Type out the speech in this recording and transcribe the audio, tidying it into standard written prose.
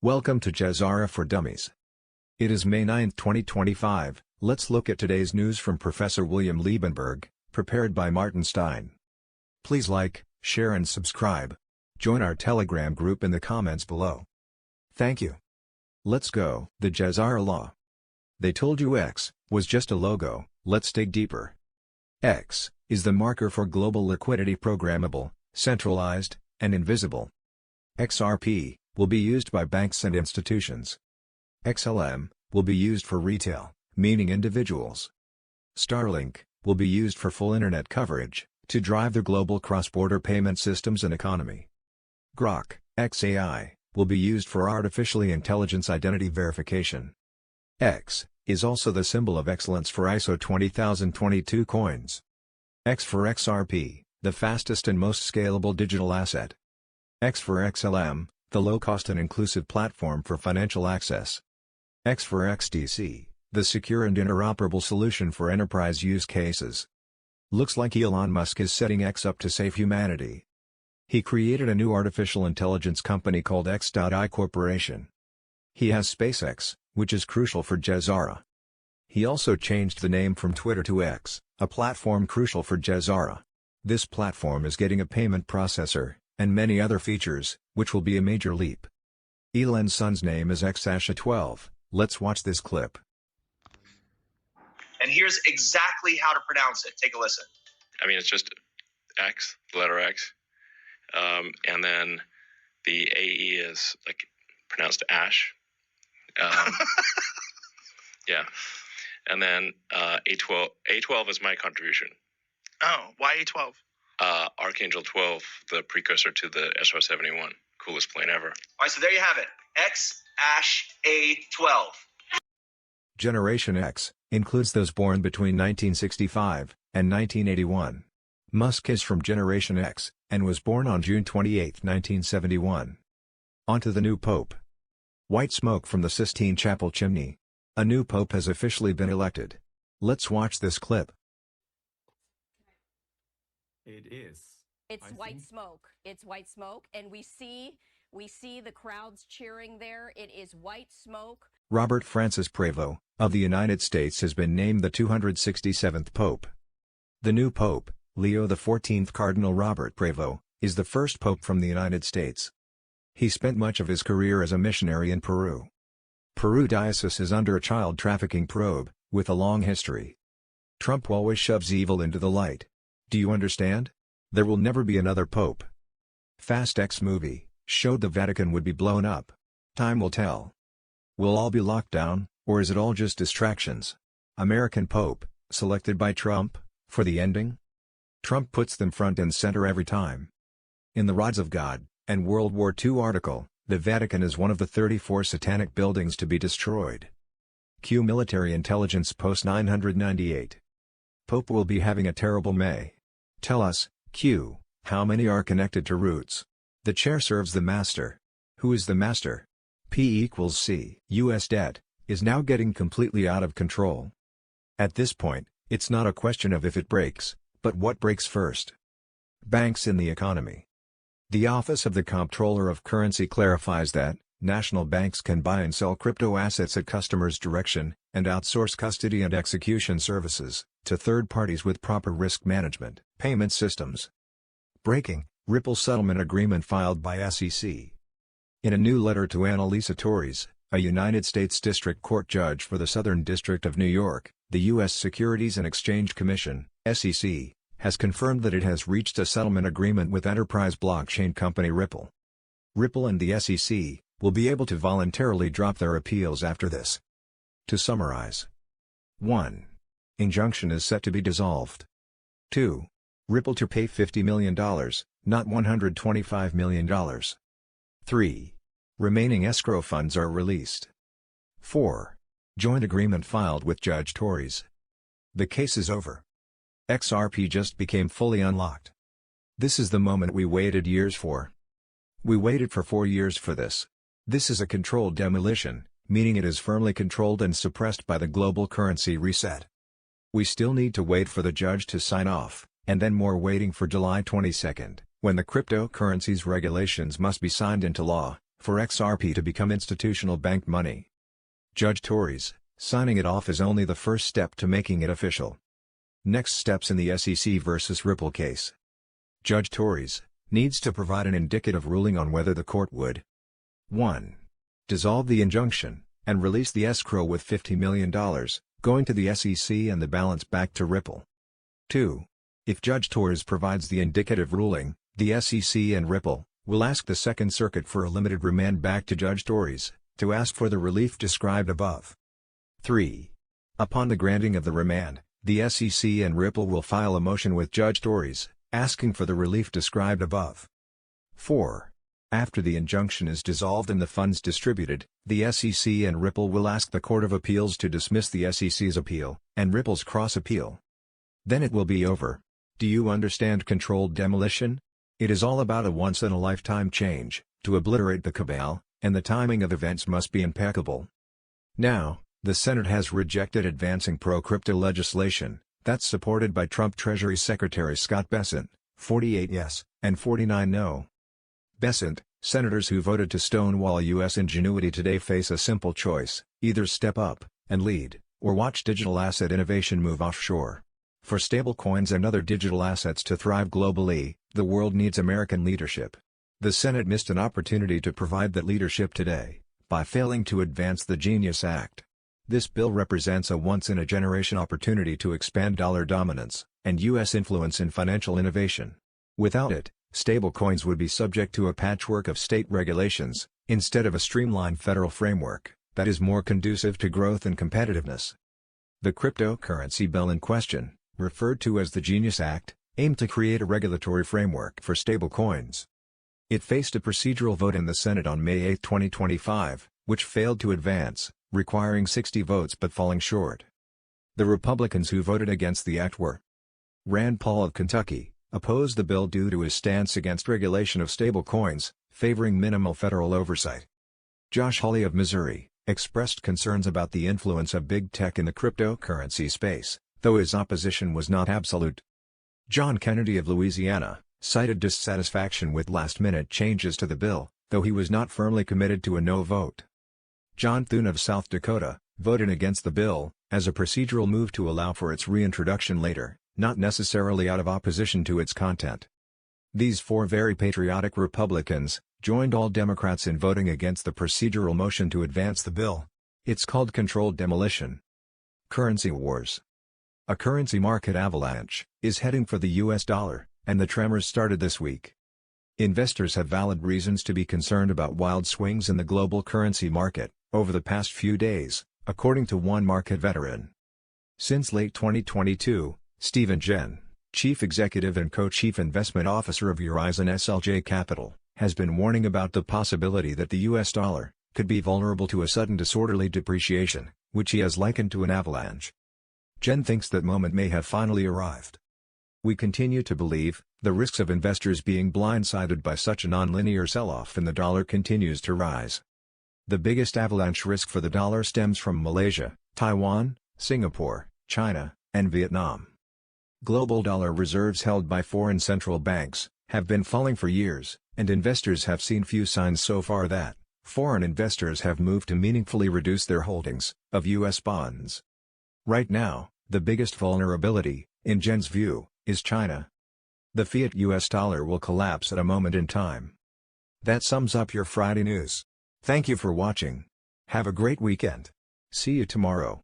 Welcome to GCR for Dummies. It is May 9, 2025. Let's look at today's news from Professor William Liebenberg, prepared by Martin Stein. Please like, share and subscribe. Join our Telegram group in the comments below. Thank you. Let's go. The GCR law. They told you X was just a logo. Let's dig deeper. X is the marker for global liquidity, programmable, centralized, and invisible. XRP will be used by banks and institutions. XLM will be used for retail, meaning individuals. Starlink will be used for full internet coverage, to drive the global cross-border payment systems and economy. Grok, XAI, will be used for artificial intelligence identity verification. X is also the symbol of excellence for ISO 20022 coins. X for XRP, the fastest and most scalable digital asset. X for XLM, the low-cost and inclusive platform for financial access. X for XDC, the secure and interoperable solution for enterprise use cases. Looks like Elon Musk is setting X up to save humanity. He created a new artificial intelligence company called X.I Corporation. He has SpaceX, which is crucial for GESARA. He also changed the name from Twitter to X, a platform crucial for GESARA. This platform is getting a payment processor, and many other features, which will be a major leap. Elon's son's name is X-12. Let's watch this clip. And here's exactly how to pronounce it. Take a listen. I mean, it's just X, the letter X. And then the AE is like pronounced Ash. Yeah. And then A12 is my contribution. Oh, why A12? Archangel 12, the precursor to the SR-71. Coolest plane ever. All right, so there you have it. X-A12. Generation X includes those born between 1965 and 1981. Musk is from Generation X, and was born on June 28, 1971. On to the new pope. White smoke from the Sistine Chapel chimney. A new pope has officially been elected. Let's watch this clip. It is. It's white smoke. It's white smoke, and we see the crowds cheering there. It is white smoke. Robert Francis Prevost of the United States has been named the 267th Pope. The new Pope, Leo XIV Cardinal Robert Prevost, is the first Pope from the United States. He spent much of his career as a missionary in Peru. Peru diocese is under a child trafficking probe, with a long history. Trump always shoves evil into the light. Do you understand? There will never be another pope. Fast X movie showed the Vatican would be blown up. Time will tell. Will all be locked down, or is it all just distractions? American Pope, selected by Trump, for the ending? Trump puts them front and center every time. In the Rods of God, and World War II article, the Vatican is one of the 34 satanic buildings to be destroyed. Q Military Intelligence Post 998. Pope will be having a terrible May. Tell us, Q, how many are connected to Roots? The chair serves the master. Who is the master? P equals C. U.S. debt is now getting completely out of control. At this point, it's not a question of if it breaks, but what breaks first. Banks in the economy. The Office of the Comptroller of Currency clarifies that national banks can buy and sell crypto assets at customers' direction, and outsource custody and execution services to third parties with proper risk management. Payment systems. Breaking, Ripple settlement agreement filed by SEC. In a new letter to Annalisa Torres, a United States District Court judge for the Southern District of New York, the U.S. Securities and Exchange Commission, SEC, has confirmed that it has reached a settlement agreement with enterprise blockchain company Ripple. Ripple and the SEC will be able to voluntarily drop their appeals after this. To summarize: 1. Injunction is set to be dissolved. 2. Ripple to pay $50 million, not $125 million. 3. Remaining escrow funds are released. 4. Joint agreement filed with Judge Torres. The case is over. XRP just became fully unlocked. This is the moment we waited years for. We waited for 4 years for this. This is a controlled demolition, meaning it is firmly controlled and suppressed by the global currency reset. We still need to wait for the judge to sign off, and then more waiting for July 22, when the cryptocurrencies regulations must be signed into law, for XRP to become institutional bank money. Judge Tories, signing it off is only the first step to making it official. Next steps in the SEC versus Ripple case. Judge Tories needs to provide an indicative ruling on whether the court would 1. Dissolve the injunction, and release the escrow with $50 million, going to the SEC and the balance back to Ripple. 2. If Judge Tories provides the indicative ruling, the SEC and Ripple will ask the Second Circuit for a limited remand back to Judge Tories, to ask for the relief described above. 3. Upon the granting of the remand, the SEC and Ripple will file a motion with Judge Tories, asking for the relief described above. 4. After the injunction is dissolved and the funds distributed, the SEC and Ripple will ask the Court of Appeals to dismiss the SEC's appeal, and Ripple's cross-appeal. Then it will be over. Do you understand controlled demolition? It is all about a once-in-a-lifetime change, to obliterate the cabal, and the timing of events must be impeccable. Now, the Senate has rejected advancing pro-crypto legislation that's supported by Trump Treasury Secretary Scott Bessent, 48 yes, and 49 no. Bessent, senators who voted to stonewall U.S. ingenuity today face a simple choice: either step up and lead, or watch digital asset innovation move offshore. For stablecoins and other digital assets to thrive globally, the world needs American leadership. The Senate missed an opportunity to provide that leadership today, by failing to advance the GENIUS Act. This bill represents a once-in-a-generation opportunity to expand dollar dominance and U.S. influence in financial innovation. Without it, stablecoins would be subject to a patchwork of state regulations, instead of a streamlined federal framework that is more conducive to growth and competitiveness. The cryptocurrency bill in question, referred to as the GENIUS Act, aimed to create a regulatory framework for stablecoins. It faced a procedural vote in the Senate on May 8, 2025, which failed to advance, requiring 60 votes but falling short. The Republicans who voted against the act were Rand Paul of Kentucky, opposed the bill due to his stance against regulation of stablecoins, favoring minimal federal oversight. Josh Hawley of Missouri expressed concerns about the influence of big tech in the cryptocurrency space, though his opposition was not absolute. John Kennedy of Louisiana cited dissatisfaction with last-minute changes to the bill, though he was not firmly committed to a no vote. John Thune of South Dakota voted against the bill, as a procedural move to allow for its reintroduction later, not necessarily out of opposition to its content. These four very patriotic Republicans joined all Democrats in voting against the procedural motion to advance the bill. It's called controlled demolition. Currency wars. A currency market avalanche is heading for the US dollar, and the tremors started this week. Investors have valid reasons to be concerned about wild swings in the global currency market over the past few days, according to one market veteran. Since late 2022, Stephen Jen, Chief Executive and Co-Chief Investment Officer of Horizon SLJ Capital, has been warning about the possibility that the US dollar could be vulnerable to a sudden disorderly depreciation, which he has likened to an avalanche. Jen thinks that moment may have finally arrived. We continue to believe the risks of investors being blindsided by such a non-linear sell-off in the dollar continues to rise. The biggest avalanche risk for the dollar stems from Malaysia, Taiwan, Singapore, China, and Vietnam. Global dollar reserves held by foreign central banks have been falling for years, and investors have seen few signs so far that foreign investors have moved to meaningfully reduce their holdings of U.S. bonds. Right now, the biggest vulnerability, in Jen's view, is China. The fiat US dollar will collapse at a moment in time. That sums up your Friday news. Thank you for watching. Have a great weekend. See you tomorrow.